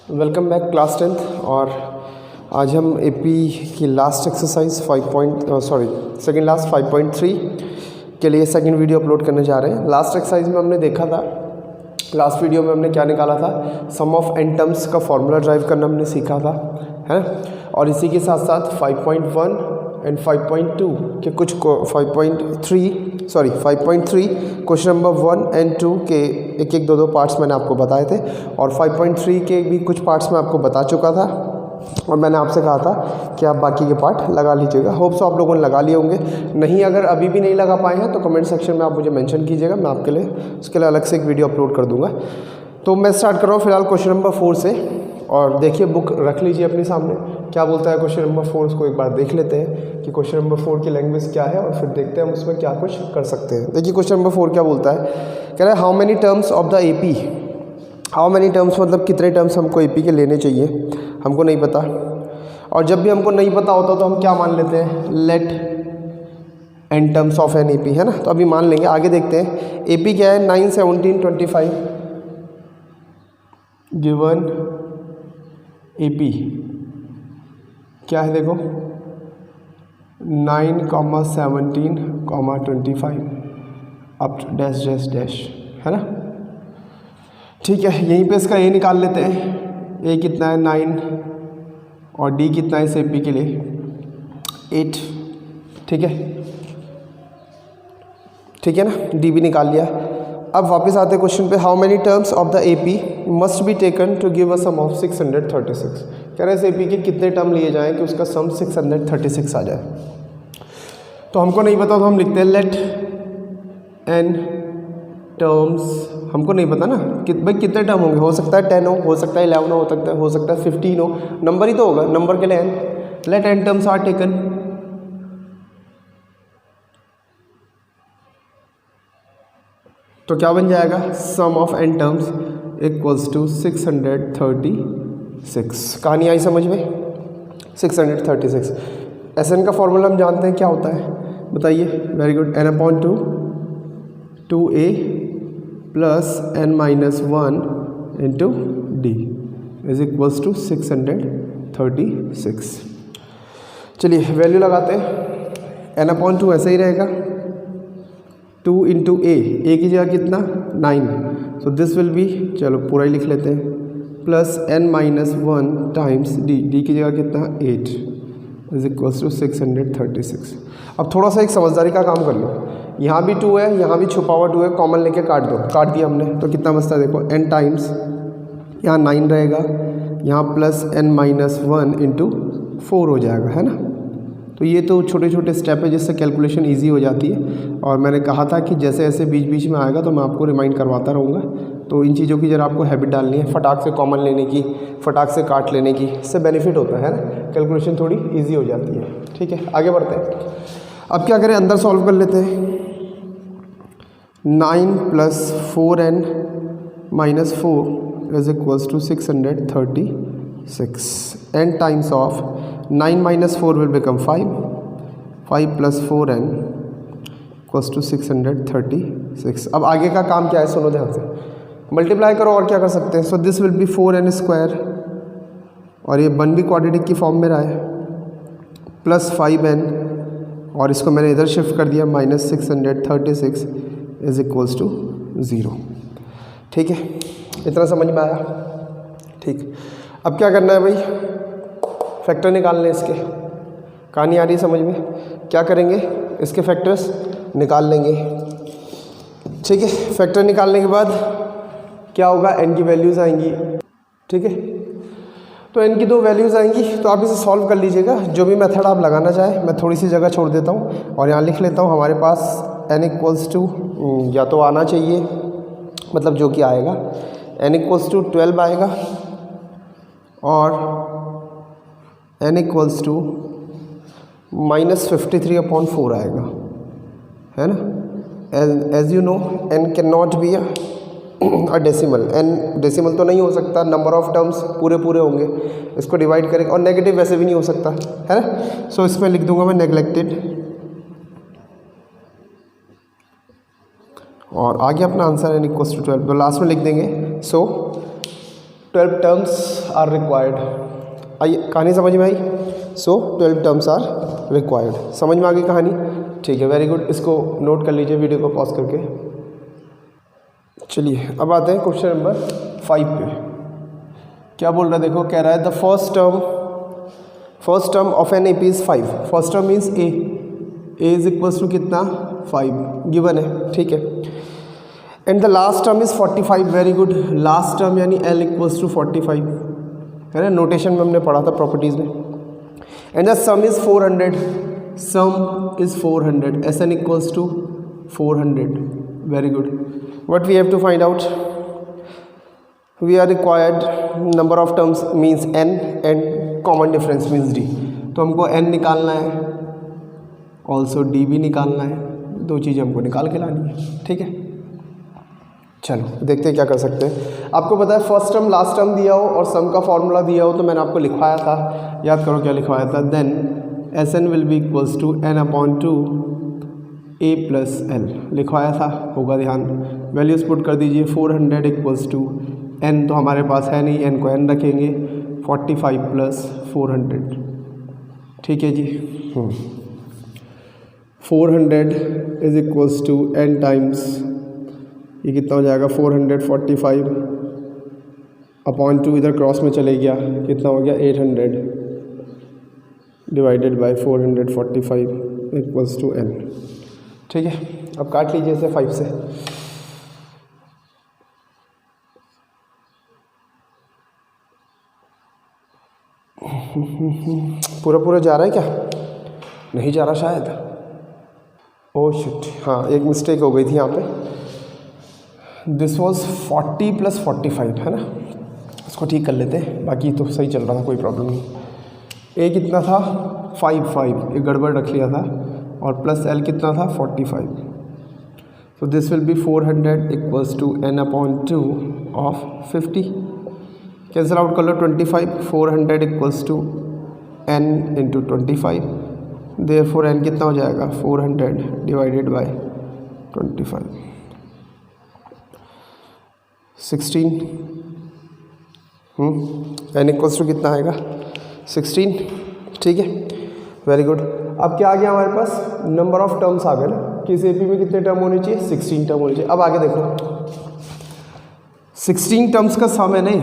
Welcome back class 10th। और आज हम एपी की लास्ट एक्सरसाइज सेकेंड लास्ट 5.3 के लिए सेकंड वीडियो अपलोड करने जा रहे हैं। लास्ट एक्सरसाइज में हमने देखा था, लास्ट वीडियो में हमने क्या निकाला था, सम ऑफ एन टर्म्स का फॉर्मूला ड्राइव करना हमने सीखा था, है ना। और इसी के साथ साथ 5.1 एंड 5.2 के कुछ 5.3 क्वेश्चन नंबर 1 एंड 2 के एक दो पार्ट्स मैंने आपको बताए थे, और 5.3 के भी कुछ पार्ट्स मैं आपको बता चुका था, और मैंने आपसे कहा था कि आप बाकी के पार्ट लगा लीजिएगा। होप्स आप लोगों ने लगा लिए होंगे। नहीं, अगर अभी भी नहीं लगा पाए हैं तो कमेंट सेक्शन में आप मुझे मेंशन कीजिएगा, मैं आपके लिए उसके लिए अलग से एक वीडियो अपलोड कर दूंगा। तो मैं स्टार्ट कर रहा हूँ फिलहाल क्वेश्चन नंबर 4 से, और देखिए बुक रख लीजिए अपने सामने, क्या बोलता है क्वेश्चन नंबर 4। उसको एक बार देख लेते हैं कि क्वेश्चन नंबर 4 की लैंग्वेज क्या है, और फिर देखते हैं हम उसमें क्या कुछ कर सकते हैं। देखिए क्वेश्चन नंबर 4 क्या बोलता है, कह रहा है how many terms of the AP. How many terms मतलब कितने टर्म्स हमको एपी के लेने चाहिए, हमको नहीं पता। और जब भी हमको नहीं पता होता तो हम क्या मान लेते हैं, let n terms of an AP, है ना। तो अभी मान लेंगे, आगे देखते हैं। एपी क्या है, 9, 17, 25 गिवन एपी क्या है, देखो 9, 17, 25 अप डैश डैश डैश, है ना। ठीक है, यहीं पे इसका ए निकाल लेते हैं। ए कितना है, 9, और डी कितना है इस एपी के लिए, 8। ठीक है ना, डी भी निकाल लिया। अब वापस आते हैं क्वेश्चन पे। How many terms of the AP must be taken to give a sum of 636। कह रहे हैं इस एपी के कितने टर्म लिए जाएं कि उसका सम 636 आ जाए। तो हमको नहीं पता, तो हम लिखते हैं लेट एन टर्म्स। हमको नहीं पता ना कि भाई कितने टर्म होंगे, हो सकता है 10 हो सकता है 11 हो सकता है 15 हो, नंबर ही तो होगा, नंबर के लिए n. Let n terms are taken, तो क्या बन जाएगा, sum of n terms equals to 636। कहानी आई समझ में, 636। एस एन का फॉर्मूला हम जानते हैं क्या होता है, बताइए। Very good, n/2 2a plus n-1 into D is equals to 636। चलिए वैल्यू लगाते हैं। n/2 ऐसे ही रहेगा, 2 इंटू ए की जगह कितना, 9, सो दिस विल बी, चलो पूरा ही लिख लेते हैं, प्लस n-1 टाइम्स डी की जगह कितना, 8 इज इक्वल्स टू 636। अब थोड़ा सा एक समझदारी का काम कर लो, यहाँ भी 2 है, यहाँ भी छुपा हुआ 2 है, कॉमन लेके काट दो। काट दिया हमने, तो कितना बचता है, देखो n टाइम्स, यहाँ 9 रहेगा, यहाँ प्लस n-1 इंटू 4 हो जाएगा, है ना। तो ये तो छोटे छोटे स्टेप है जिससे कैलकुलेशन इजी हो जाती है, और मैंने कहा था कि जैसे ऐसे बीच बीच में आएगा तो मैं आपको रिमाइंड करवाता रहूँगा। तो इन चीज़ों की जरा आपको हैबिट डालनी है, फटाक से कॉमन लेने की, फटाक से काट लेने की, इससे बेनिफिट होता है ना, कैलकुलेशन थोड़ी ईजी हो जाती है। ठीक है, आगे बढ़ते हैं। अब क्या करें, अंदर सॉल्व कर लेते हैं। 9 plus 4n minus 4 is equals to 636। n times of 9 minus 4 will become 5 plus 4n equals to 636। अब आगे का काम क्या है, सुनो ध्यान से, मल्टीप्लाई करो, और क्या कर सकते हैं। सो this will B 4n square, और ये 1 भी क्वाड्रेटिक की फॉर्म में रहा है, प्लस 5n, और इसको मैंने इधर शिफ्ट कर दिया, माइनस 636 इज इक्वल्स टू 0। ठीक है, इतना समझ में आया। ठीक, अब क्या करना है भाई, फैक्टर निकालने इसके। कहानी आ रही समझ में, क्या करेंगे, इसके फैक्टर्स निकाल लेंगे। ठीक है, फैक्टर निकालने के बाद क्या होगा, n की वैल्यूज़ आएंगी। ठीक है, तो n की 2 वैल्यूज़ आएंगी, तो आप इसे सॉल्व कर लीजिएगा, जो भी मेथड आप लगाना चाहें। मैं थोड़ी सी जगह छोड़ देता हूँ और यहाँ लिख लेता हूँ, हमारे पास n इक्वल्स टू, या तो आना चाहिए, मतलब जो कि आएगा, n इक्वल्स टू 12 आएगा, और n इक्वल्स टू -53/4 आएगा, है ना। As you know n can not be a a decimal, an decimal तो नहीं हो सकता, नंबर ऑफ टर्म्स पूरे पूरे होंगे, इसको डिवाइड करेंगे, और नेगेटिव वैसे भी नहीं हो सकता है ना, सो इसमें लिख दूंगा मैं नेग्लेक्टेड, और आगे अपना आंसर एन इक्वल्स टू 12, तो लास्ट में लिख देंगे सो 12 टर्म्स आर रिक्वायर्ड। आइए कहानी समझ में आई, सो 12 टर्म्स आर रिक्वायर्ड, समझ में आ गई कहानी, ठीक है, वेरी गुड, इसको नोट कर लीजिए वीडियो को पॉज करके। चलिए अब आते हैं क्वेश्चन नंबर 5 पे। क्या बोल रहा है देखो, कह रहा है the first term of an AP is 5, first term means A is equals to कितना 5 गिवन है, ठीक है, and the last term is 45, very good, last term यानी L इक्वल्स टू 45 है ना, नोटेशन में हमने पढ़ा था प्रॉपर्टीज़ में, and the sum is 400, sum is 400, SN equals to 400, very good, what we have to find out, we are required number of terms means n and common difference means d, तो हमको n निकालना है, also d भी निकालना है, दो चीज़ें हमको निकाल के लानी है, ठीक है, चलो देखते हैं क्या कर सकते हैं। आपको पता है फर्स्ट टर्म लास्ट टर्म दिया हो और सम का फॉर्मूला दिया हो, तो मैंने आपको लिखवाया था, याद करो क्या लिखवाया था, then SN will be equals to n/2 A plus L लिखवाया था, होगा ध्यान, वैल्यूज़ पुट कर दीजिए, 400 इक्वल्स टू n, तो हमारे पास है नहीं, n को n रखेंगे, 45 प्लस 400, ठीक है जी, 400 is equals to n times, ये कितना हो जाएगा 445 अपॉन 2, इधर क्रॉस में चले गया, कितना हो गया 800 divided by 445 equals to n, ठीक है, अब काट लीजिए इसे 5 से, पूरा पूरा जा रहा है क्या, नहीं जा रहा शायद, ओह शिट, हाँ एक मिस्टेक हो गई थी यहाँ पे, दिस वाज 40 प्लस 45 है ना, इसको ठीक कर लेते हैं, बाकी तो सही चल रहा था, कोई प्रॉब्लम नहीं, ए कितना था 5 एक गड़बड़ रख लिया था, और प्लस एल कितना था 45, तो this will be 400 equals to n/2 of 50, cancel out कर लो 25, 400 equals to n into 25, therefore n कितना हो जाएगा 400 divided by 25, 16, n equals to कितना आएगा 16, ठीक है, वेरी गुड। अब क्या आ गया हमारे पास, नंबर ऑफ टर्म्स आ गए ना, किस AP में कितने टर्म होने चाहिए, 16 टर्म होने चाहिए। अब आगे देखो, 16 टर्म्स का सम है नहीं,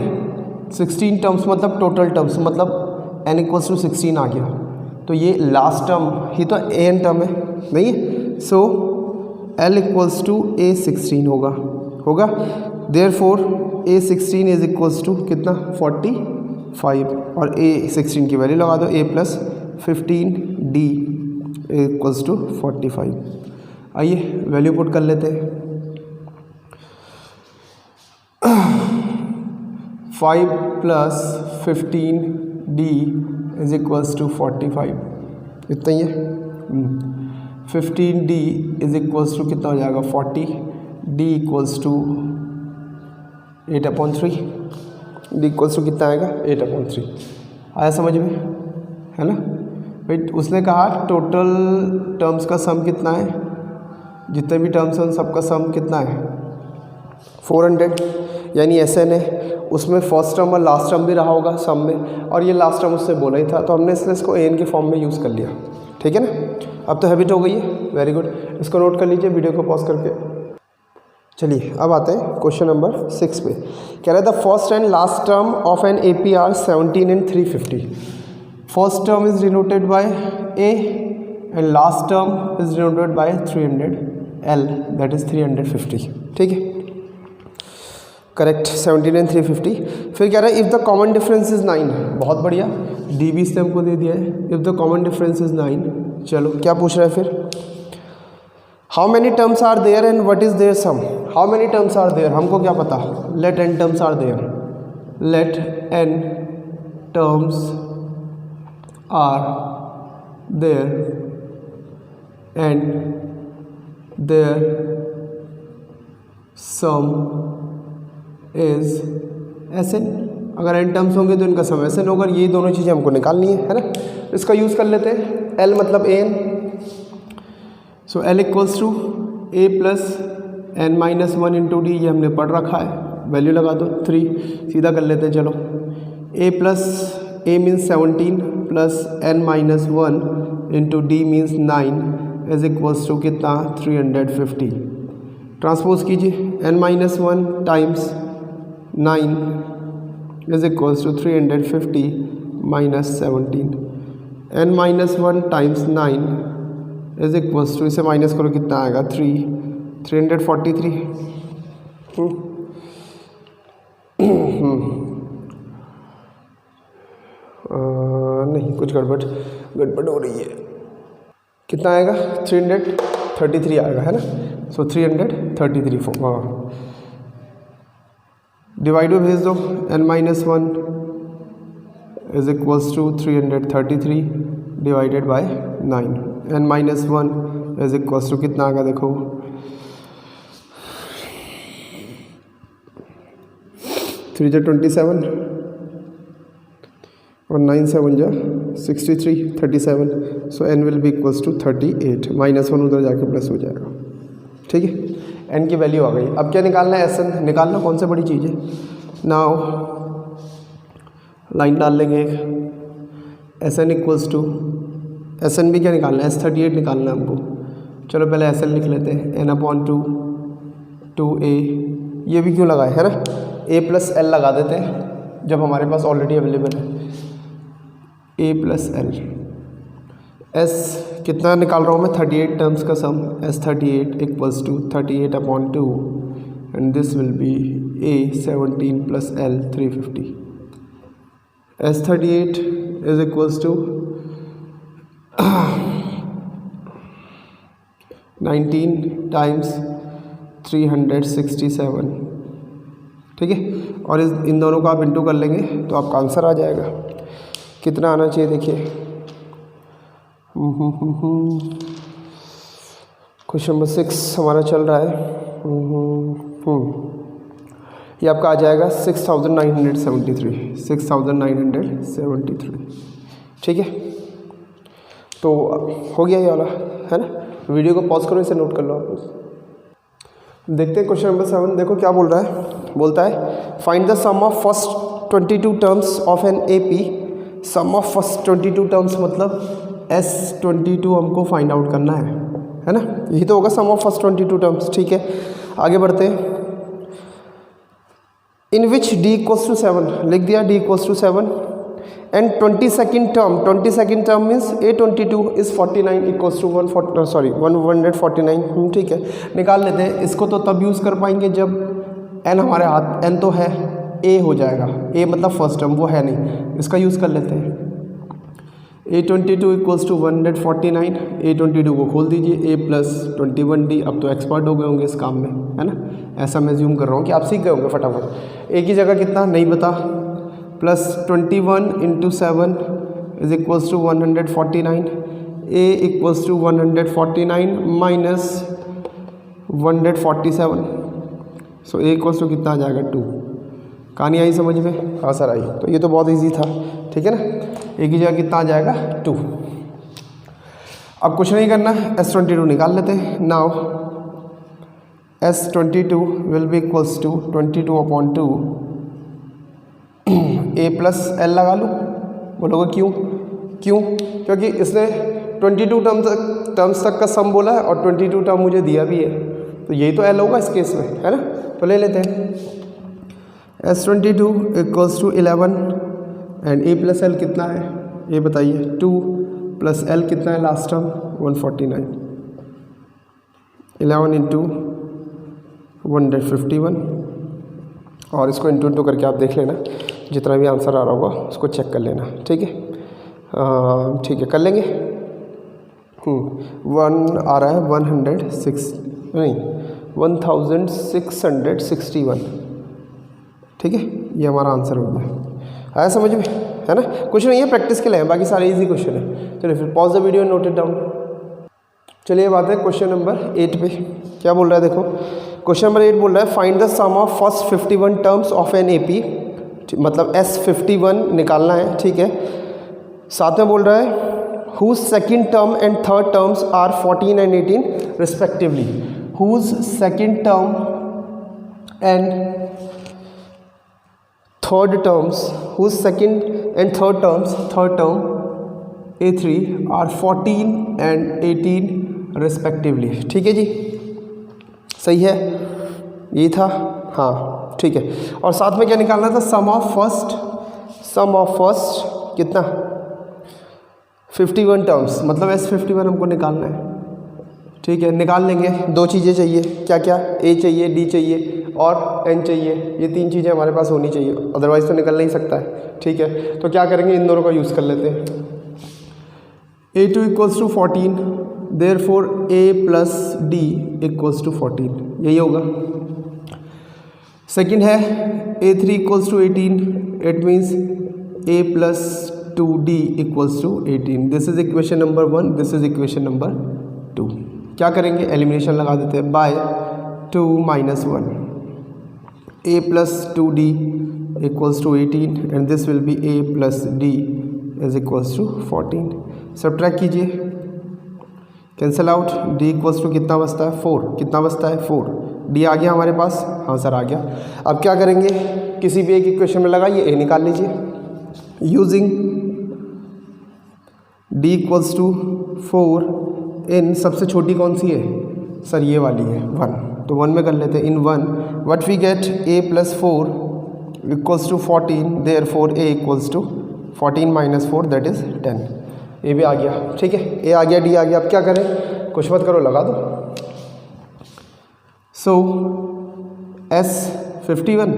16 टर्म्स मतलब टोटल टर्म्स, मतलब n इक्वल्स टू 16 आ गया, तो ये लास्ट टर्म ही तो an टर्म है नहीं है, सो L इक्वल्स टू A16 होगा, therefore A16 is equals to कितना 45, और A16 की वैल्यू लगा दो, A plus 15D equals to 45, आइए वैल्यू पुट कर लेते हैं, 5 plus 15D is equals to 45, इतना ही है, 15D इज इक्वल्स टू कितना हो जाएगा 40, D equals to 8/3, D equals to कितना आएगा 8/3, आया समझ में, है ना भाई, उसने कहा टोटल टर्म्स का सम कितना है, जितने भी टर्म्स हैं सबका सम कितना है 400, यानी SN है, उसमें फर्स्ट टर्म और लास्ट टर्म भी रहा होगा सम में, और ये लास्ट टर्म उससे बोला ही था, तो हमने इसलिए इसको AN के फॉर्म में यूज़ कर लिया, ठीक है ना, अब तो हैबिट हो गई है, वेरी गुड, इसको नोट कर लीजिए वीडियो को पॉज करके। चलिए अब आते हैं क्वेश्चन नंबर 6 पे, कह रहा है the first and last term of an AP are 17 and 350, first term is denoted by A and last term is denoted by 300L, that is 350, ठीक है, करेक्ट, 17 and 350। फिर कह रहा है if the common difference is 9, बहुत बढ़िया, D भी इसने हमको दे दिया है, if the common difference is 9, चलो क्या पूछ रहा है फिर, how many terms are there and what is their sum, how many terms are there, हमको क्या पता, let n terms are there, let n terms are there and their sum is S N. अगर N terms होंगे तो इनका सम S N होगा। ये दोनों चीज़ें हमको निकालनी है ना। इसका यूज़ कर लेते हैं। एल मतलब a n, so l equals to a plus n minus one into d, ये हमने पढ़ रखा है। वैल्यू लगा दो 3, सीधा कर लेते हैं। चलो a plus a means 17 plus n minus one into d means 9 is equals to कितना 350। ट्रांसपोज कीजिए, n minus one times 9 is equals to 350 minus 17। N minus one times 9 is equals to, इसे माइनस करो कितना आएगा 343। नहीं, कुछ गड़बड़ हो रही है। कितना आएगा 333 आएगा, है ना। सो 333 डिवाइड में भेज दो। N minus one is equals to 333 divided by 9। N minus one is equals to कितना आएगा देखो 3 जा 27 और 9 7 जा 63 37। So n will be equals to 38। Minus one उधर जाके प्लस हो जाएगा। ठीक है, एन की वैल्यू आ गई। अब क्या निकालना है, एस एन निकालना। कौन सा बड़ी चीज़ है। नाउ लाइन डाल लेंगे एक, S N equals to, S N भी क्या निकालना है, S38 निकालना है हमको। चलो पहले एस एन लिख लेते हैं। एन अपॉन टू ए, ये भी क्यों लगाए, है ना। ए प्लस एल लगा देते हैं जब हमारे पास ऑलरेडी अवेलेबल है। ए प्लस एल, एस कितना निकाल रहा हूँ मैं 38 टर्म्स का sum. S38 equals to 38 upon 2 and this will be a 17 plus L 350। S38 is equals to 19 times 367। ठीक है, और इन दोनों को आप इंटू कर लेंगे तो आपका आंसर आ जाएगा। कितना आना चाहिए देखिए, क्वेश्चन नंबर 6 हमारा चल रहा है। ये आपका आ जाएगा 6973। ठीक है, तो हो गया ये वाला, है ना। वीडियो को पॉज करो, इसे नोट कर लो आप। देखते हैं क्वेश्चन नंबर 7। देखो क्या बोल रहा है। बोलता है find the sum of first 22 terms of an AP। Sum of first 22 terms मतलब S22 हमको फाइंड आउट करना है ना। यही तो होगा सम ऑफ फर्स्ट 22 टर्म्स। ठीक है, आगे बढ़ते हैं। In which D equals to 7 लिख दिया, D equals to 7 and 22nd term means A22 is 49 equals to 149। ठीक है, निकाल लेते हैं इसको। तो तब यूज़ कर पाएंगे जब n हमारे हाथ, n तो है, a हो जाएगा। a मतलब फर्स्ट टर्म, वो है नहीं, इसका यूज़ कर लेते हैं। A22 equals to 149। A22 को खोल दीजिए, a प्लस 21D। अब तो एक्सपर्ट हो गए होंगे इस काम में, है ना। ऐसा मैं ज्यूम कर रहा हूँ कि आप सीख गए होंगे फटाफट। a की जगह कितना नहीं बता, plus 21 into 7 is equals to 149। a equals to 149 minus 147। So a equals to कितना आ जाएगा 2। कहानी आई समझ में? हाँ सर आई। तो ये तो बहुत इजी था। ठीक है ना, a की जगह कितना आ जाएगा 2। अब कुछ नहीं करना, S22 निकाल लेते हैं। Now S22 will be equals to 22 upon 2 a plus L लगा लूँ। बोलोगे क्यों? क्योंकि इसने 22 टर्म्स तक का सम बोला है और 22 टर्म मुझे दिया भी है, तो यही तो एल होगा इस केस में, है ना। तो ले लेते हैं। S22 equals to 11 and a plus L कितना है, ये बताइए। 2 प्लस एल कितना है लास्ट टर्म 149। 11 इंटू 151 और इसको इंटू करके आप देख लेना, जितना भी आंसर आ रहा होगा उसको चेक कर लेना। ठीक है, ठीक है, कर लेंगे। 1 आ रहा है 1661। ठीक है, ये हमारा आंसर हो गया। आया समझ में, है ना। कुछ नहीं है, प्रैक्टिस के लिए है, बाकी सारे इजी क्वेश्चन है। चलिए फिर pause the video, note it down. चलिए बात है क्वेश्चन नंबर 8 पे। क्या बोल रहा है देखो, क्वेश्चन नंबर 8 बोल रहा है find the sum of first 51 terms of an AP, मतलब S51 निकालना है, ठीक है। साथ में बोल रहा है whose second term and third terms are 14 and 18 respectively. Whose second term and third terms, whose second and third terms, third term A3 are 14 and 18 respectively, ठीक है जी, सही है, ये था, हाँ ठीक है। और साथ में क्या निकालना था, sum of first, sum of first कितना 51 टर्म्स, मतलब S51 हमको निकालना है, ठीक है। निकाल लेंगे, दो चीज़ें चाहिए, क्या क्या, A चाहिए, D चाहिए और N चाहिए, ये तीन चीज़ें हमारे पास होनी चाहिए, अदरवाइज़ तो निकल नहीं सकता है, ठीक है। तो क्या करेंगे, इन दोनों का यूज़ कर लेते हैं। A2 equals to 14, therefore A plus D equals to 14, यही होगा। सेकंड है A3 equals to 18, it means A plus 2D equals to 18। This is equation number 1, this is equation number 2। क्या करेंगे, एलिमिनेशन लगा देते हैं, by 2 minus 1, A plus 2D equals to 18 and this will be A plus D is equals to 14। Subtract कीजिए, cancel out, D equals to कितना बचता है 4, कितना बचता है 4, D आ गया हमारे पास, हाँ सर आ गया। अब क्या करेंगे, किसी भी एक इक्वेशन में लगाइए, A निकाल लीजिए, यूजिंग D इक्वल्स टू 4 इन, सबसे छोटी कौन सी है सर, ये वाली है 1, तो 1 में कर लेते हैं। In 1 what we get, A plus 4 equals to 14, therefore A equals to 14 minus 4 that is 10। A भी आ गया, ठीक है, ए आ गया, डी आ गया। अब क्या करें, कुछ मत करो, लगा दो। So S51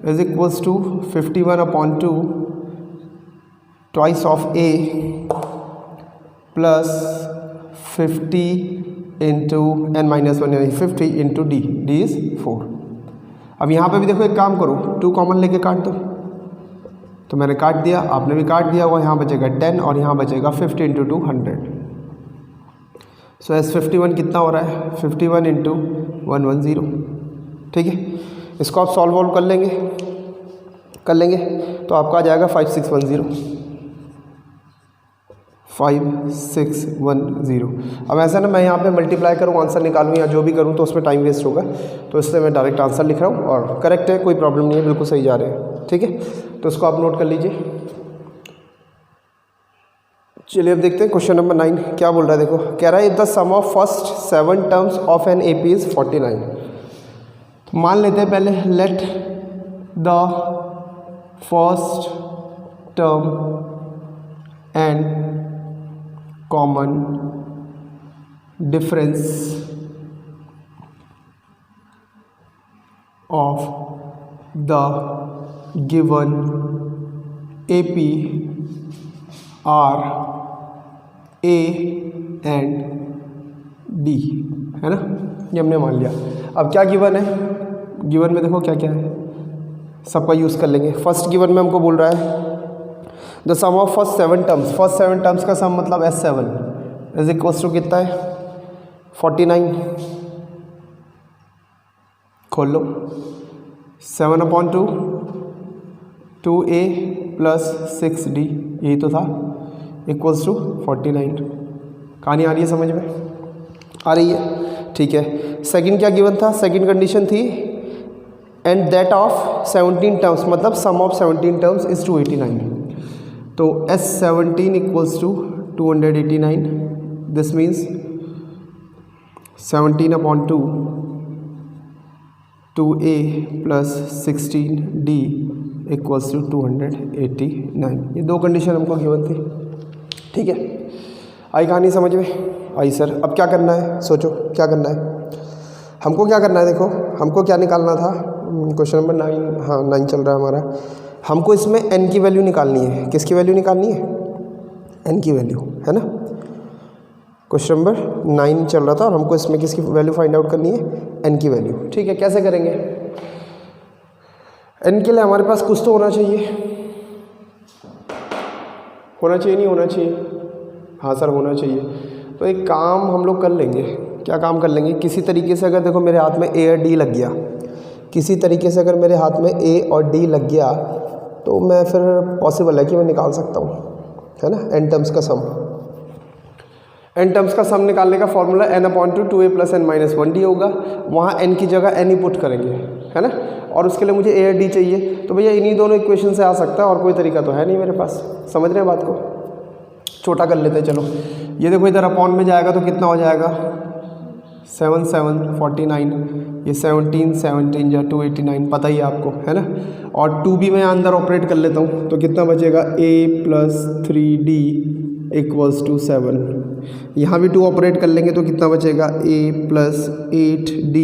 is equals to 51/2 twice of A plus 50 into n minus 1 यानी 50 इंटू D, D इज़ 4। अब यहाँ पे भी देखो, एक काम करो, 2 कॉमन लेके काट दो, तो मैंने काट दिया, आपने भी काट दिया हुआ, यहाँ बचेगा 10 और यहाँ बचेगा 50 इंटू 2 100। सो S51 कितना हो रहा है, 51 इंटू 110, ठीक है। इसको आप सॉल्व वॉल्व कर लेंगे तो आपका आ जाएगा 5610, 5610। अब ऐसा ना, मैं यहाँ पे मल्टीप्लाई करूँ, आंसर निकालूँ या जो भी करूँ तो उसमें टाइम वेस्ट होगा, तो इसलिए मैं डायरेक्ट आंसर लिख रहा हूँ और करेक्ट है, कोई प्रॉब्लम नहीं है, बिल्कुल सही जा रहे हैं, ठीक है। तो इसको आप नोट कर लीजिए। चलिए अब देखते हैं क्वेश्चन नंबर 9 क्या बोल रहा है। देखो, कह रहा है if the sum of first 7 terms of an AP is 49। तो मान लेते हैं पहले, let the first term and common difference of the given AP are A and D, है ना, ये हमने मान लिया। अब क्या गिवन है, गिवन में देखो क्या क्या है, सबका यूज़ कर लेंगे। फर्स्ट गिवन में हमको बोल रहा है the sum of first 7 terms, first 7 terms का सम मतलब S7 इज इक्वल्स टू कितना है 49। खोल लो, 7/2 2A प्लस 6D, यही तो था, इक्वल्स टू 49। कहानी आ रही है समझ में, आ रही है, ठीक है। सेकंड क्या गिवन था, सेकंड कंडीशन थी एंड दैट ऑफ 17 टर्म्स, मतलब सम ऑफ 17 टर्म्स इज 289। तो S17 equals to 289, this means 17/2 2A plus 16D equals to 289। ये दो कंडीशन हमको गिवन थी, ठीक है। आई कहानी समझ में आई सर। अब क्या करना है, सोचो क्या करना है, हमको क्या करना है। देखो, हमको क्या निकालना था, क्वेश्चन नंबर 9, हाँ 9 चल रहा है हमारा। हमको इसमें n की वैल्यू निकालनी है। किसकी वैल्यू निकालनी है, n की वैल्यू, है ना। क्वेश्चन नंबर 9 चल रहा था और हमको इसमें किसकी वैल्यू फाइंड आउट करनी है, n की वैल्यू, ठीक है। कैसे करेंगे, n के लिए हमारे पास कुछ तो होना चाहिए, नहीं होना चाहिए, हाँ सर होना चाहिए। तो एक काम हम लोग कर लेंगे, क्या काम कर लेंगे, किसी तरीके से अगर देखो मेरे हाथ में ए और डी लग गया, किसी तरीके से अगर मेरे हाथ में ए और डी लग गया तो मैं फिर पॉसिबल है कि मैं निकाल सकता हूँ, है ना, एन टर्म्स का सम। एन टर्म्स का सम निकालने का फॉर्मूला n/2 2a + n-1d होगा। वहाँ n की जगह n ही पुट करेंगे, है ना, और उसके लिए मुझे a और d चाहिए। तो भैया इन्हीं दोनों इक्वेशन से आ सकता है, और कोई तरीका तो है नहीं मेरे पास। समझ रहे हैं बात को, छोटा कर लेते हैं। चलो ये देखो इधर अपॉन में जाएगा तो कितना हो जाएगा 7 7 49, ये 17 17 या 289 पता ही है आपको, है ना। और 2 भी मैं अंदर ऑपरेट कर लेता हूँ तो कितना बचेगा a + 3d = 7। यहाँ भी 2 ऑपरेट कर लेंगे तो कितना बचेगा a + 8d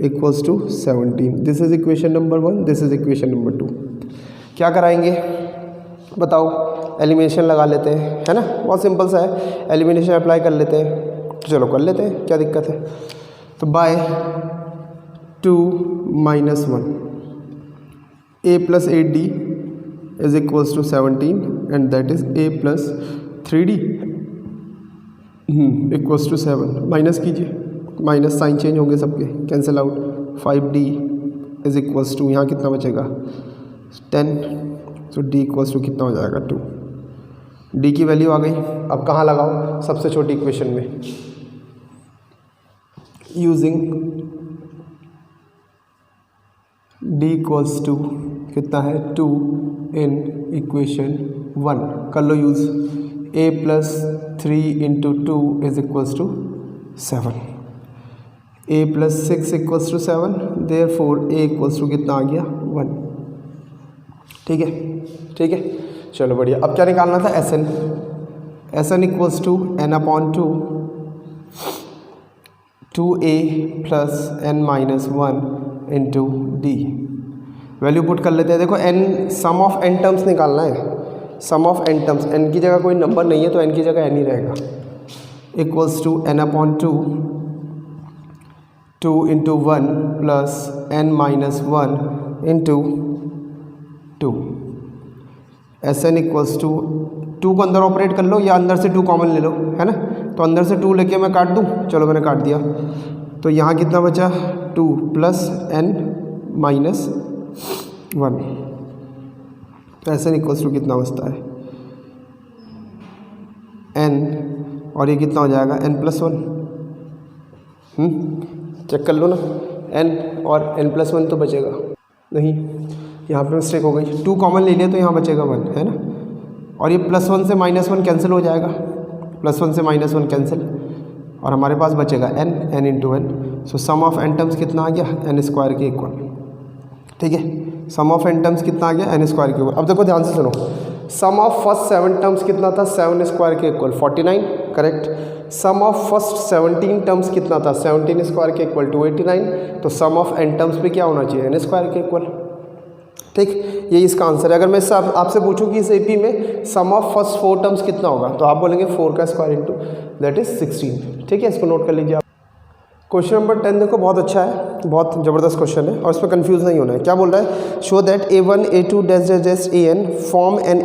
= 17। This is equation number 1, this is equation number 2। क्या कराएंगे बताओ, एलिमिनेशन लगा लेते हैं, है ना, बहुत सिंपल सा है, एलिमिनेशन अप्लाई कर लेते हैं। चलो कर लेते हैं, क्या दिक्कत है। तो by 2 - 1 a + 8d = 17 and that is a + 3d = 7। Minus कीजिए, माइनस साइन चेंज होंगे सबके, कैंसिल आउट। 5d = यहाँ कितना बचेगा 10, तो d = कितना हो जाएगा 2। d की वैल्यू आ गई। अब कहाँ लगाओ, सबसे छोटी इक्वेशन में, यूजिंग d = कितना है 2 इन इक्वेशन 1, कर लो use. a + 3 × 2 = 7, a + 6 = 7, therefore a = कितना आ गया 1। ठीक है, ठीक है, चलो बढ़िया। अब क्या निकालना था Sn, Sn = n/2 2a + n-1 × d। Value put कर लेते हैं। देखो n sum of n terms निकालना है, sum of n terms, n की जगह कोई नंबर नहीं है तो n की जगह n ही रहेगा। = n/2 2 × 1 + n-1 × 2। Sn = 2 को अंदर ऑपरेट कर लो या अंदर से 2 कॉमन ले लो, है ना। तो अंदर से 2 लेके मैं काट दूँ, चलो मैंने काट दिया। तो यहाँ कितना बचा 2 + n-1। तो Sn = कितना बचता है n, और ये कितना हो जाएगा n+1। चेक कर लो ना, n और n+1 तो बचेगा नहीं, यहाँ पे मिस्टेक हो गई, 2 कॉमन ले लिया तो यहाँ बचेगा 1, है ना। और ये +1 से -1 कैंसिल हो जाएगा, +1 से -1 कैंसिल, और हमारे पास बचेगा n × n। So sum of n terms कितना आ गया n² के इक्वल। ठीक है, सम ऑफ n टर्म्स कितना आ गया n² के इक्वल। अब देखो ध्यान से सुनो, सम ऑफ फर्स्ट 7 टर्म्स कितना था 7² के equal 49, correct. Sum of first 17 terms कितना था 17² के इक्वल 289। तो सम ऑफ n टर्म्स पे क्या होना चाहिए n² के इक्वल। ठीक, यही इसका आंसर है। अगर मैं आपसे पूछूं कि इस एपी में सम ऑफ फर्स्ट 4 टर्म्स कितना होगा तो आप बोलेंगे 4 का स्क्वायर इंटू दैट इज 16। ठीक है, इसको नोट कर लीजिए आप। क्वेश्चन नंबर 10 देखो, बहुत अच्छा है, बहुत ज़बरदस्त क्वेश्चन है और इसमें कंफ्यूज नहीं होना है। क्या बोल रहा है, show that a1 a2 an form an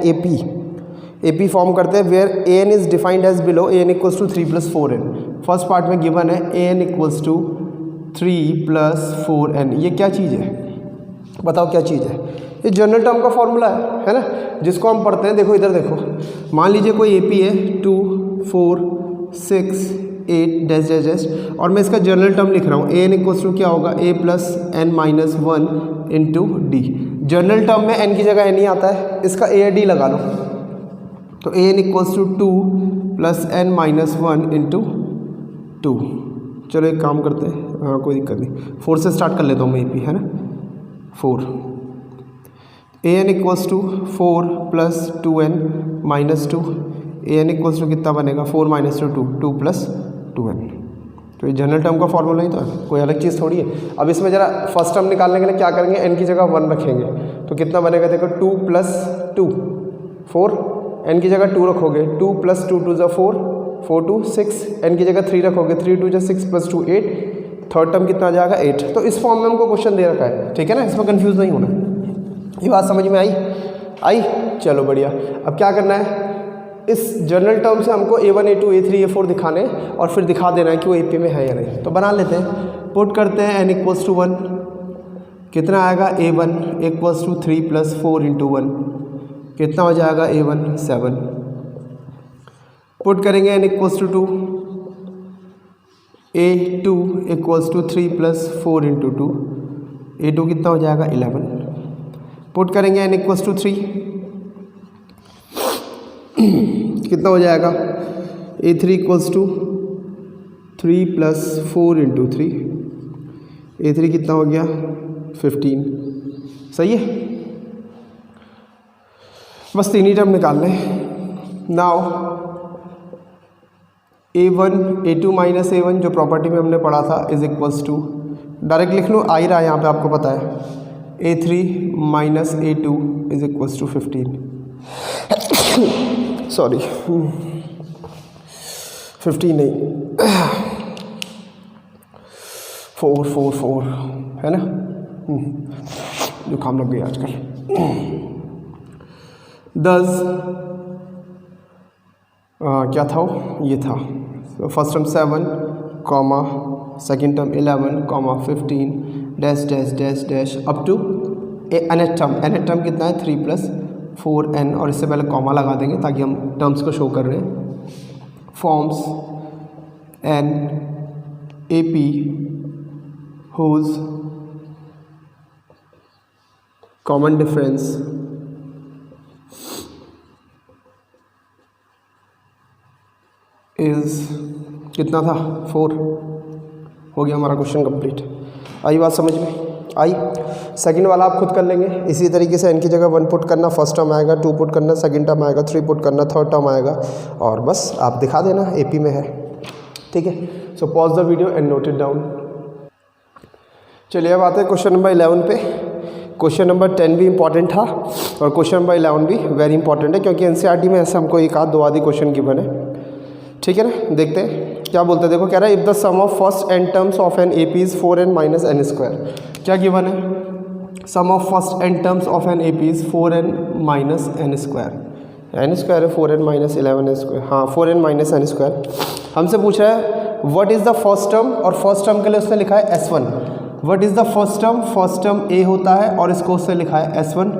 AP form करते हैं where an is defined as below an = 3 + 4n। First part में गिवन है an = 3 + 4n। ये क्या चीज़ है बताओ, क्या चीज़ है। ये जनरल टर्म का फॉर्मूला है ना, जिसको हम पढ़ते हैं। देखो इधर देखो, मान लीजिए कोई एपी है 2 4 6 8 डैश डैश डैश, और मैं इसका जनरल टर्म लिख रहा हूँ an = क्या होगा a + n-1 × d। General term में n की जगह n ही आता है, इसका a d लगा लो। तो an = 2 + n-1 × 2। चलो एक काम करते हैं, हाँ कोई दिक्कत नहीं, 4 से स्टार्ट कर लेता हूँ मैं एपी, है ना। 4 an = 4 + 2n - 2। an = कितना बनेगा 4 - 2 2 + 2n। तो ये जनरल टर्म का फॉर्मूला ही तो है, कोई अलग चीज़ थोड़ी है। अब इसमें ज़रा फर्स्ट टर्म निकालने के लिए क्या करेंगे, n की जगह 1 रखेंगे तो कितना बनेगा, देखो 2 + 2 4, n की जगह 2 रखोगे 2 + 2 2 4 4 2 6, n की जगह 3 रखोगे 3 2 6 + 2 8, थर्ड टर्म कितना आ जाएगा 8। तो इस फॉर्म में हमको क्वेश्चन दे रखा है, ठीक है ना, इसमें कंफ्यूज नहीं होना। ये बात समझ में आई। चलो बढ़िया। अब क्या करना है, इस जनरल टर्म से हमको A1 A2 A3 A4 दिखाने और फिर दिखा देना है कि वो AP में है या नहीं। तो बना लेते हैं, पुट करते हैं n इक्वल्स टू 1, कितना आएगा A1 इक्वल्स टू 3 + 4 × 1, कितना हो जाएगा A1 7। पुट करेंगे n equals to 2, A2 equals to 3 + 4 × 2, A2 कितना हो जाएगा 11। पुट करेंगे n इक्वल्स टू 3, कितना हो जाएगा A3 इक्वल्स टू 3 + 4 × 3, A3 कितना हो गया 15। सही है, बस तीन ही टर्म निकाल लें। नाउ A1 A2 - A1 जो प्रॉपर्टी में हमने पढ़ा था इज इक्वल्स टू, डायरेक्ट लिख लूँ, आ ही रहा है यहाँ पे आपको पता है, A3 - A2 is equals to 15, sorry 15 नहीं 4 है ना, जो काम लग गई आजकल। 10 क्या था वो, ये था first term 7, comma second term 11, comma 15 dash dash dash dash up to nth term कितना है 3 + 4n, और इससे पहले कॉमा लगा देंगे ताकि हम टर्म्स को शो कर रहे हैं। Forms n AP whose common difference is कितना था 4। हो गया हमारा क्वेश्चन कंप्लीट। आई बात समझ में आई। सेकंड वाला आप खुद कर लेंगे, इसी तरीके से n की जगह 1 पुट करना, फर्स्ट टर्म आएगा, 2 पुट करना, सेकंड टर्म आएगा, 3 पुट करना, थर्ड टर्म आएगा, और बस आप दिखा देना AP में है। ठीक है, so pause the video and note it down. चलिए अब आते हैं क्वेश्चन नंबर 11 पे। क्वेश्चन नंबर 10 भी इंपॉर्टेंट था और क्वेश्चन नंबर 11 भी वेरी इंपॉर्टेंट है, क्योंकि NCERT में ऐसे हमको एक आध दो आधी क्वेश्चन गिवन है। ठीक है ना, देखते हैं क्या बोलते हैं। देखो कह रहा है if the sum of first n terms of an AP is 4n - n²। क्या गिवन है, sum of first n terms of an AP is 4n - n²। n² है 4n - 11n², हाँ 4n - n²। हमसे पूछ रहा है what is the first term, और first term के लिए उसने लिखा है S1। What is the first term, first term A होता है और इसको उससे लिखा है S1।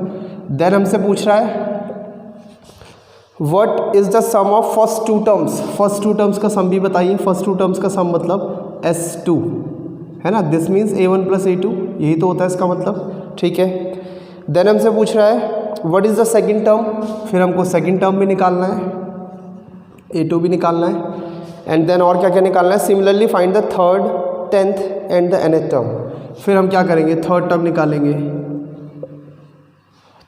देन हमसे पूछ रहा है what is the sum of first two terms, first two terms का सम भी बताइए। फर्स्ट टू टर्म्स का सम मतलब S2 है ना, दिस मीन्स A1 + A2, यही तो होता है इसका मतलब। ठीक है, देन हमसे पूछ रहा है what is the second term, फिर हमको सेकंड टर्म भी निकालना है, A2 भी निकालना है, एंड देन और क्या क्या निकालना है। Similarly find the third, 10th and the nth term. फिर हम क्या करेंगे, थर्ड टर्म निकालेंगे,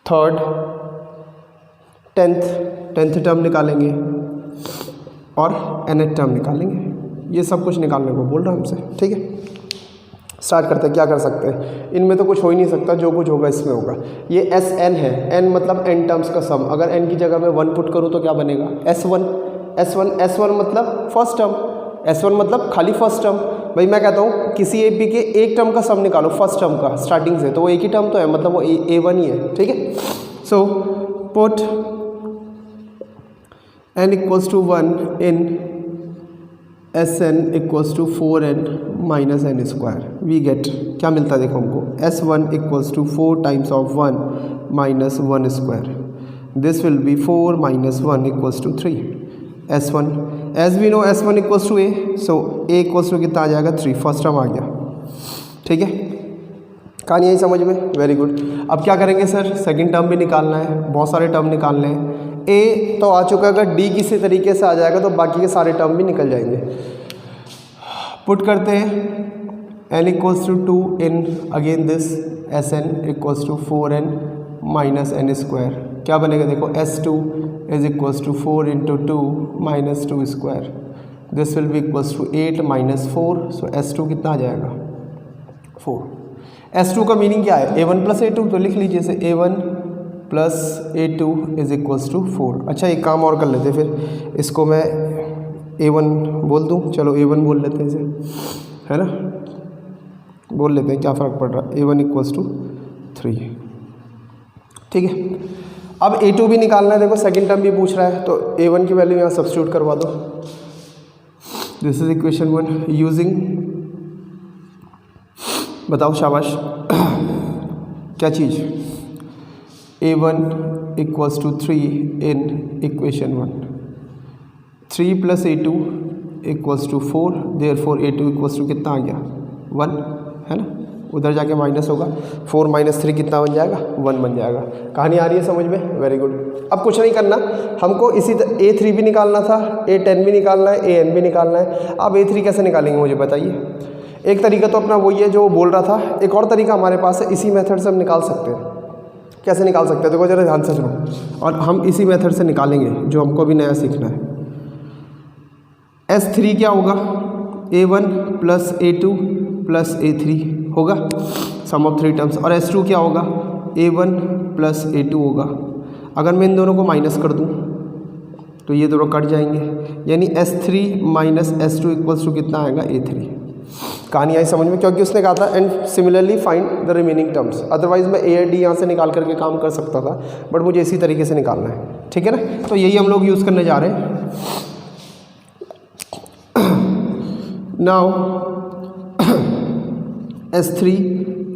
थर्ड 10th टर्म निकालेंगे और nth टर्म निकालेंगे। ये सब कुछ निकालने को बोल रहा है हमसे। ठीक है, स्टार्ट करते हैं। क्या कर सकते हैं, इनमें तो कुछ हो ही नहीं सकता, जो कुछ होगा इसमें होगा। ये Sn है, n मतलब n टर्म्स का सम। अगर n की जगह में 1 पुट करूँ तो क्या बनेगा S1 मतलब फर्स्ट टर्म, S1 मतलब खाली फर्स्ट टर्म। भाई मैं कहता हूँ किसी AP के एक टर्म का सम निकालो, फर्स्ट टर्म का स्टार्टिंग से, तो वो एक ही टर्म तो है, मतलब वो A1 ही है। ठीक है, so put n equals to 1 in Sn equals to 4n - n²। We get, क्या मिलता है देखो हमको, S1 equals to 4 times of 1 - 1²। This will be 4 - 1 equals to 3। S1 as we know S1 equals to A, so A equals to कितना आ जाएगा 3, first term आ गया। ठीक है, कहानी यही समझ में, वेरी गुड। अब क्या करेंगे सर, सेकंड टर्म भी निकालना है, बहुत सारे टर्म निकालने हैं। A तो आ चुका है, अगर D किसी तरीके से आ जाएगा तो बाकी के सारे टर्म भी निकल जाएंगे। पुट करते हैं n equals to 2 in again this Sn equals to 4n - n²। क्या बनेगा देखो, S2 is equals to 4 × 2 - 2²। This will be equals to 8 - 4, so S2 कितना आ जाएगा 4। S2 का मीनिंग क्या है, A1 + A2, तो लिख लीजिए इसे A1 + A2 is equals to 4। अच्छा एक काम और कर लेते, फिर इसको मैं A1 बोल दूँ, चलो A1 बोल लेते हैं इसे, है ना, बोल लेते हैं, क्या फ़र्क पड़ रहा है। A1 equals to 3। ठीक है, अब A2 भी निकालना है, देखो सेकंड टर्म भी पूछ रहा है, तो A1 की वैल्यू यहाँ सब्स्टिट्यूट करवा दो। दिस इज इक्वेशन 1 यूजिंग, बताओ शाबाश क्या चीज़, A1 equals to 3 in equation 1, 3 + A2 equals to 4, therefore A2 equals to कितना आ गया 1, है ना, उधर जाके माइनस होगा, 4 - 3 कितना बन जाएगा 1 बन जाएगा। कहानी आ रही है समझ में, वेरी गुड। अब कुछ नहीं करना हमको, इसी A3 भी निकालना था, A10 भी निकालना है, AN भी निकालना है। अब A3 कैसे निकालेंगे मुझे बताइए। एक तरीका तो अपना वही है जो बोल रहा था, एक और तरीका हमारे पास है, इसी मेथड से हम निकाल सकते हैं। कैसे निकाल सकते हैं देखो जरा ध्यान से सुनो, और हम इसी मेथड से निकालेंगे जो हमको भी नया सीखना है। S3 क्या होगा, A1 + A2 + A3 होगा, सम ऑफ 3 टर्म्स, और S2 क्या होगा, A1 + A2 होगा। अगर मैं इन दोनों को माइनस कर दूं तो ये दोनों कट जाएंगे, यानी S3 - S2 इक्वल्स टू कितना आएगा A3। कहानी आई समझ में, क्योंकि उसने कहा था and similarly find the remaining terms, otherwise मैं A और D यहाँ से निकाल करके काम कर सकता था, बट मुझे इसी तरीके से निकालना है, ठीक है ना। तो यही हम लोग यूज़ करने जा रहे हैं। Now S3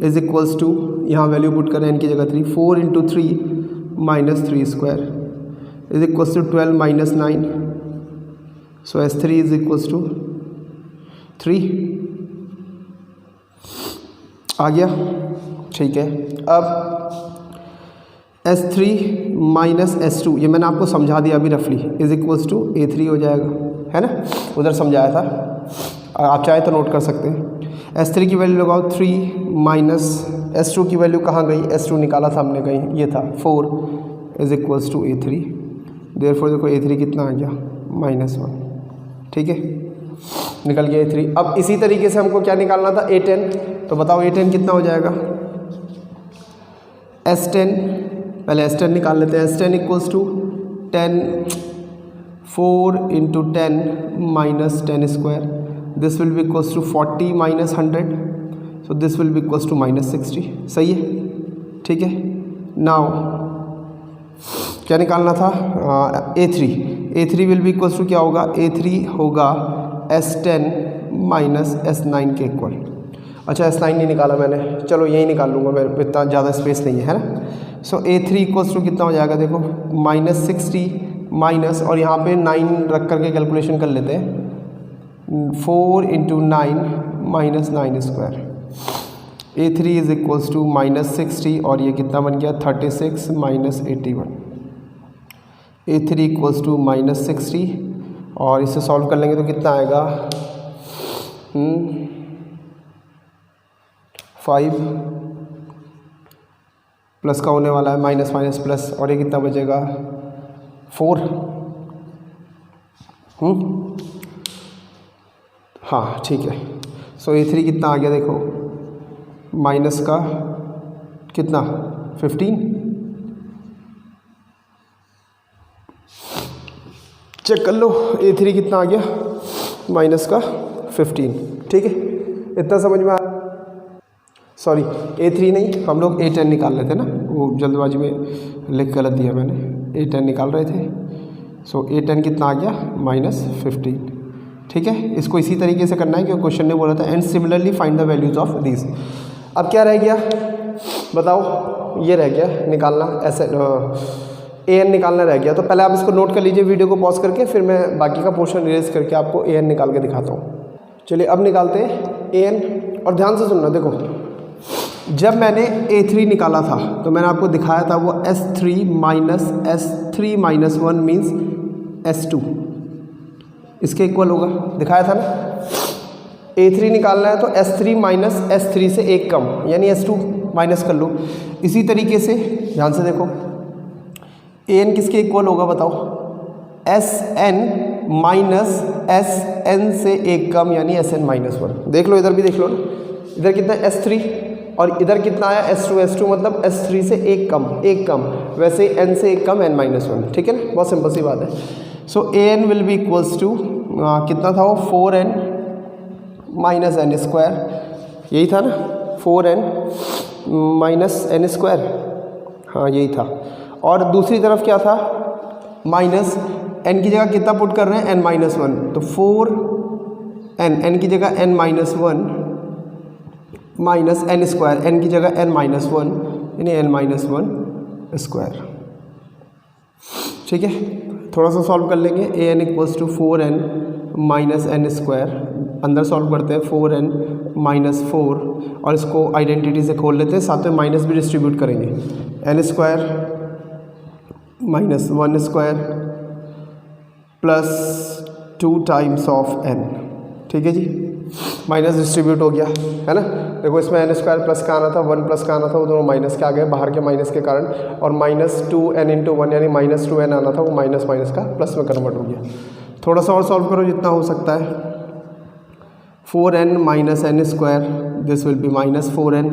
is equals to, यहाँ वैल्यू पुट करें n की जगह 3, 4 × 3 - 3² is equals to 12 - 9, so S3 is equals to 3 आ गया, ठीक है। अब S3 - S2 ये मैंने आपको समझा दिया अभी रफली, इज इक्वल्स टू A3 हो जाएगा, है ना, उधर समझाया था, आप चाहे तो नोट कर सकते हैं। S3 की वैल्यू लगाओ 3 - S2 की वैल्यू कहाँ गई, S2 निकाला था हमने कहीं, ये था 4 is equals to A3, therefore देखो A3 कितना आ गया -1, ठीक है, निकल गया A3। अब इसी तरीके से हमको क्या निकालना था A10, तो बताओ A10 कितना हो जाएगा, S10, पहले S10 निकाल लेते हैं। S10 equals to 10, 4 × 10 - 10², this will be equals to 40 - 100, so this will be equals to -60, सही है, ठीक है। नाउ क्या निकालना था, A3 will be equals to क्या होगा, A3 होगा S10 - S9 के इक्वल। अच्छा S9 नहीं निकाला मैंने, चलो यही निकाल लूँगा, मेरे इतना ज़्यादा स्पेस नहीं है ना। सो A3 इक्वल्स टू कितना हो जाएगा, देखो -60 माइनस, और यहाँ पे 9 रख करके कैलकुलेशन कर लेते हैं, 4 × 9 - 9², A3 इज इक्वल्स टू -60, और ये कितना बन गया 36 - 81, A3 इक्वल्स टू -60, और इसे सॉल्व कर लेंगे तो कितना आएगा 5 प्लस का होने वाला है, माइनस माइनस प्लस, और ये कितना बचेगा 4। हाँ ठीक है। सो A3 कितना आ गया देखो, माइनस का कितना 15, चेक कर लो A3 कितना आ गया, माइनस का 15, ठीक है। इतना समझ में आ, सॉरी A3 नहीं, हम लोग A10 निकाल रहे थे ना, वो जल्दबाजी में लिख गलत दिया मैंने, A10 निकाल रहे थे। सो A10 कितना आ गया -15, ठीक है। इसको इसी तरीके से करना है क्योंकि क्वेश्चन ने बोला था and similarly find the values of these. अब क्या रह गया बताओ, ये रह गया निकालना, ऐसे AN निकालना रह गया। तो पहले आप इसको नोट कर लीजिए वीडियो को पॉज करके, फिर मैं बाकी का पोर्शन इरेज करके आपको AN निकाल के दिखाता हूँ। चलिए अब निकालते हैं AN, और ध्यान से सुनना। देखो जब मैंने A3 निकाला था तो मैंने आपको दिखाया था वो S3 - 1 मीन्स S2 इसके इक्वल होगा, दिखाया था ना। A3 निकालना है तो S3 - S3 से एक कम, यानी S2 माइनस कर लो। इसी तरीके से ध्यान से देखो AN किसके इक्वल होगा बताओ, SN - SN से एक कम, यानी SN - 1। देख लो इधर भी देख लो ना, इधर कितना है S3 और इधर कितना आया S2 मतलब S3 से एक कम, वैसे ही N से एक कम N - 1, ठीक है ना, बहुत सिंपल सी बात है। So AN will be equals to कितना था वो 4n - n², यही था ना 4n - n², हाँ यही था। और दूसरी तरफ क्या था, माइनस n की जगह कितना पुट कर रहे हैं, n-1, तो 4n की जगह n-1 minus n square, n की जगह n-1 यानी n-1 स्क्वायर। ठीक है, थोड़ा सा सॉल्व कर लेंगे। an equals to 4n minus n square, अंदर सॉल्व करते हैं 4n माइनस 4 और इसको आइडेंटिटी से खोल लेते हैं, साथ में माइनस भी डिस्ट्रीब्यूट करेंगे, n square minus 1 square plus 2 times of n। ठीक है जी, माइनस डिस्ट्रीब्यूट हो गया है ना। देखो इसमें n स्क्वायर प्लस का आना था, 1 प्लस का आना था, वो दोनों माइनस के आ गए बाहर के माइनस के कारण, और माइनस 2n इंटू 1 यानी माइनस 2n आना था, वो माइनस माइनस का प्लस में कन्वर्ट हो गया। थोड़ा सा और सॉल्व करो जितना हो सकता है। 4n minus n square, this will B minus 4n।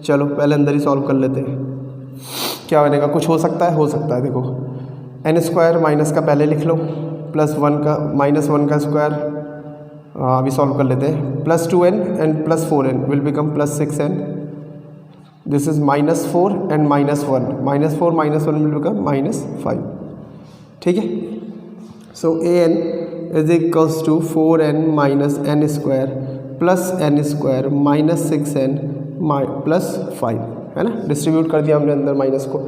चलो पहले अंदर ही सॉल्व कर लेते हैं, क्या बनेगा, कुछ हो सकता है। देखो n स्क्वायर माइनस का पहले लिख लो, प्लस 1 का माइनस 1 का स्क्वायर, अभी सॉल्व कर लेते हैं, plus 2n and plus 4n will become plus 6n। This is minus 4 and minus 1, minus 4 minus 1 will become minus 5। ठीक है, so an is equals to 4n minus n square plus n square minus 6n plus 5, है ना। Distribute कर दिया हमने अंदर minus को,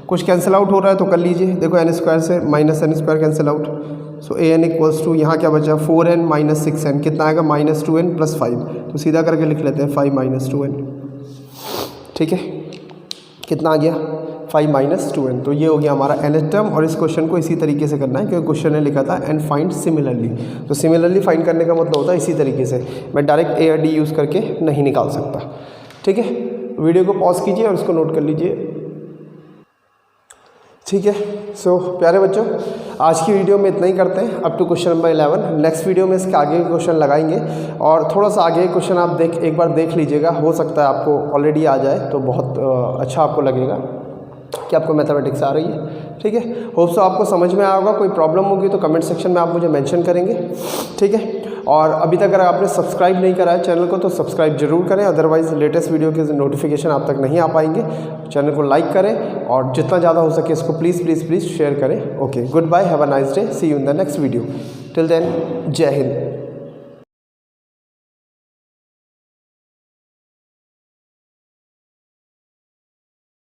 कुछ कैंसिल आउट हो रहा है तो कर लीजिए। देखो n स्क्वायर से minus n square cancel out, so an equals to यहाँ क्या बचा, 4n माइनस 6n कितना आएगा, माइनस 2n प्लस 5, तो सीधा करके लिख लेते हैं 5 माइनस 2n। ठीक है, कितना आ गया, 5 माइनस 2n। तो ये हो गया हमारा nth टर्म, और इस क्वेश्चन को इसी तरीके से करना है क्योंकि क्वेश्चन ने लिखा था एंड फाइंड सिमिलरली। तो सिमिलरली फाइंड करने का मतलब होता है इसी तरीके से, मैं डायरेक्ट a और d यूज़ करके नहीं निकाल सकता। ठीक है, वीडियो को पॉज कीजिए और इसको नोट कर लीजिए। ठीक है, सो प्यारे बच्चों, आज की वीडियो में इतना ही करते हैं, up to question number 11। Next video में इसके आगे के क्वेश्चन लगाएंगे, और थोड़ा सा आगे क्वेश्चन आप एक बार देख लीजिएगा, हो सकता है आपको ऑलरेडी आ जाए तो बहुत अच्छा आपको लगेगा कि आपको मैथमेटिक्स आ रही है। ठीक है, होप सो आपको समझ में आया होगा। कोई प्रॉब्लम होगी तो कमेंट सेक्शन में आप मुझे मेंशन करेंगे। ठीक है, और अभी तक अगर आपने सब्सक्राइब नहीं करा है चैनल को तो सब्सक्राइब जरूर करें, अदरवाइज़ लेटेस्ट वीडियो के नोटिफिकेशन आप तक नहीं आ पाएंगे। चैनल को लाइक करें और जितना ज़्यादा हो सके इसको प्लीज़ शेयर करें। Okay, good bye, have a nice day, see you in the next video. Till then, Jai Hind.